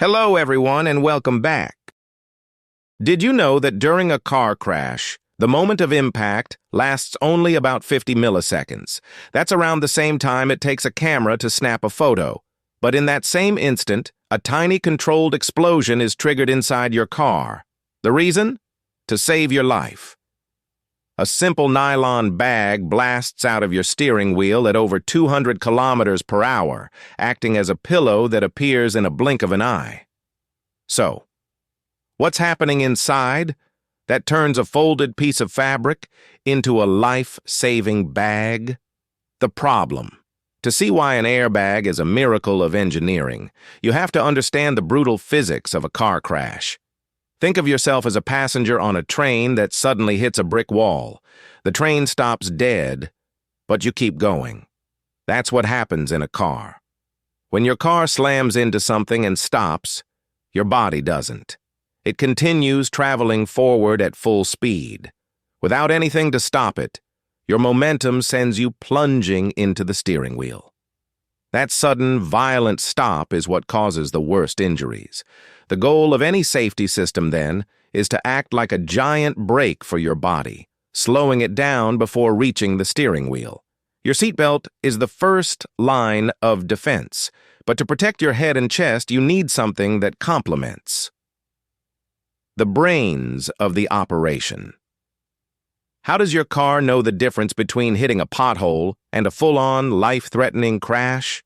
Hello, everyone, and welcome back. Did you know that during a car crash, the moment of impact lasts only about 50 milliseconds? That's around the same time it takes a camera to snap a photo. But in that same instant, a tiny controlled explosion is triggered inside your car. The reason? To save your life. A simple nylon bag blasts out of your steering wheel at over 200 kilometers per hour, acting as a pillow that appears in a blink of an eye. So, what's happening inside that turns a folded piece of fabric into a life-saving bag? The problem. To see why an airbag is a miracle of engineering, you have to understand the brutal physics of a car crash. Think of yourself as a passenger on a train that suddenly hits a brick wall. The train stops dead, but you keep going. That's what happens in a car. When your car slams into something and stops, your body doesn't. It continues traveling forward at full speed. Without anything to stop it, your momentum sends you plunging into the steering wheel. That sudden, violent stop is what causes the worst injuries. The goal of any safety system, then, is to act like a giant brake for your body, slowing it down before reaching the steering wheel. Your seatbelt is the first line of defense, but to protect your head and chest, you need something that complements. The brains of the operation. How does your car know the difference between hitting a pothole and a full-on, life-threatening crash?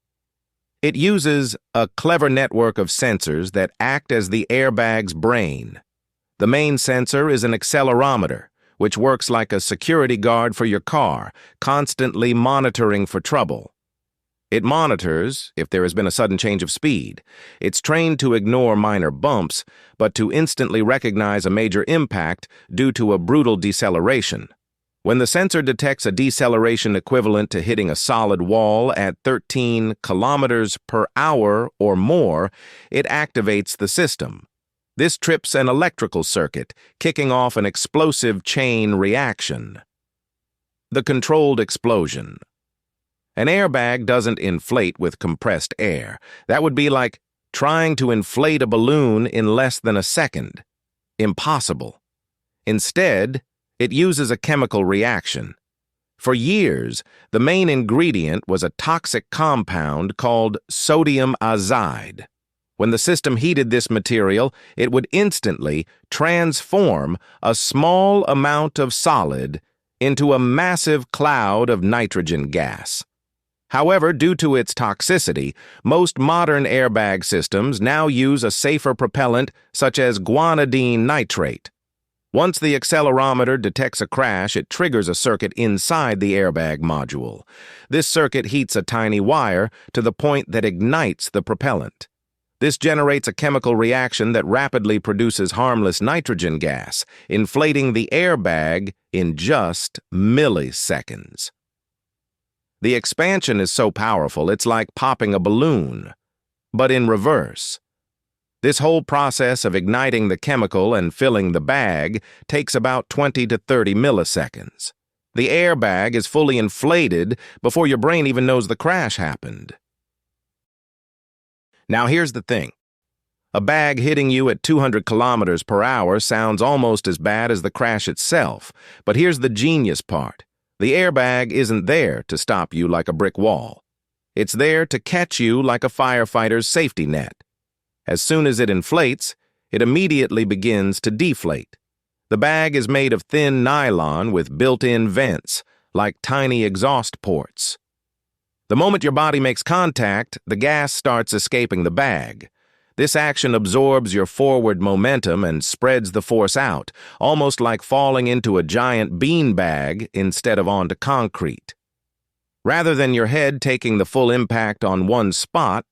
It uses a clever network of sensors that act as the airbag's brain. The main sensor is an accelerometer, which works like a security guard for your car, constantly monitoring for trouble. It monitors if there has been a sudden change of speed. It's trained to ignore minor bumps, but to instantly recognize a major impact due to a brutal deceleration. When the sensor detects a deceleration equivalent to hitting a solid wall at 13 kilometers per hour or more, it activates the system. This trips an electrical circuit, kicking off an explosive chain reaction. The controlled explosion. An airbag doesn't inflate with compressed air. That would be like trying to inflate a balloon in less than a second. Impossible. Instead, it uses a chemical reaction. For years, the main ingredient was a toxic compound called sodium azide. When the system heated this material, it would instantly transform a small amount of solid into a massive cloud of nitrogen gas. However, due to its toxicity, most modern airbag systems now use a safer propellant such as guanidine nitrate. Once the accelerometer detects a crash, it triggers a circuit inside the airbag module. This circuit heats a tiny wire to the point that ignites the propellant. This generates a chemical reaction that rapidly produces harmless nitrogen gas, inflating the airbag in just milliseconds. The expansion is so powerful, it's like popping a balloon, but in reverse. This whole process of igniting the chemical and filling the bag takes about 20 to 30 milliseconds. The airbag is fully inflated before your brain even knows the crash happened. Now here's the thing. A bag hitting you at 200 kilometers per hour sounds almost as bad as the crash itself, but here's the genius part. The airbag isn't there to stop you like a brick wall. It's there to catch you like a firefighter's safety net. As soon as it inflates, it immediately begins to deflate. The bag is made of thin nylon with built-in vents, like tiny exhaust ports. The moment your body makes contact, the gas starts escaping the bag. This action absorbs your forward momentum and spreads the force out, almost like falling into a giant beanbag instead of onto concrete. Rather than your head taking the full impact on one spot,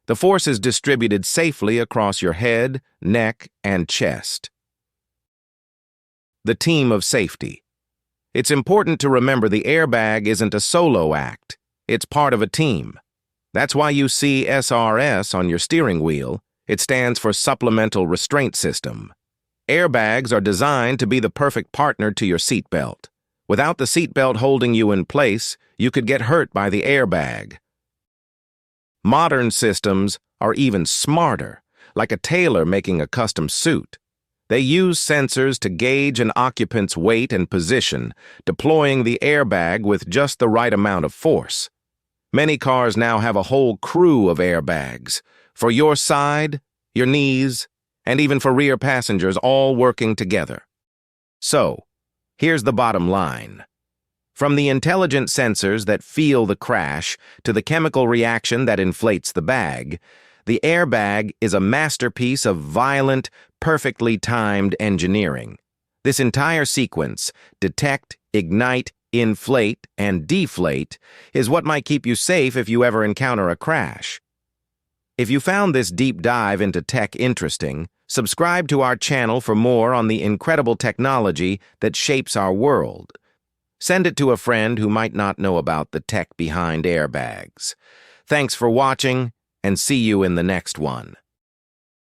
the force is distributed safely across your head, neck, and chest. The team of safety. It's important to remember the airbag isn't a solo act. It's part of a team. That's why you see SRS on your steering wheel. It stands for Supplemental Restraint System. Airbags are designed to be the perfect partner to your seatbelt. Without the seatbelt holding you in place, you could get hurt by the airbag. Modern systems are even smarter. like a tailor making a custom suit. They use sensors to gauge an occupant's weight and position, deploying the airbag with just the right amount of force. Many cars now have a whole crew of airbags, for your side, your knees, and even for rear passengers, all working together. So, here's the bottom line. From the intelligent sensors that feel the crash to the chemical reaction that inflates the bag, the airbag is a masterpiece of violent, perfectly timed engineering. This entire sequence, detect, ignite, inflate, and deflate, is what might keep you safe if you ever encounter a crash. If you found this deep dive into tech interesting, subscribe to our channel for more on the incredible technology that shapes our world. Send it to a friend who might not know about the tech behind airbags. Thanks for watching, and see you in the next one.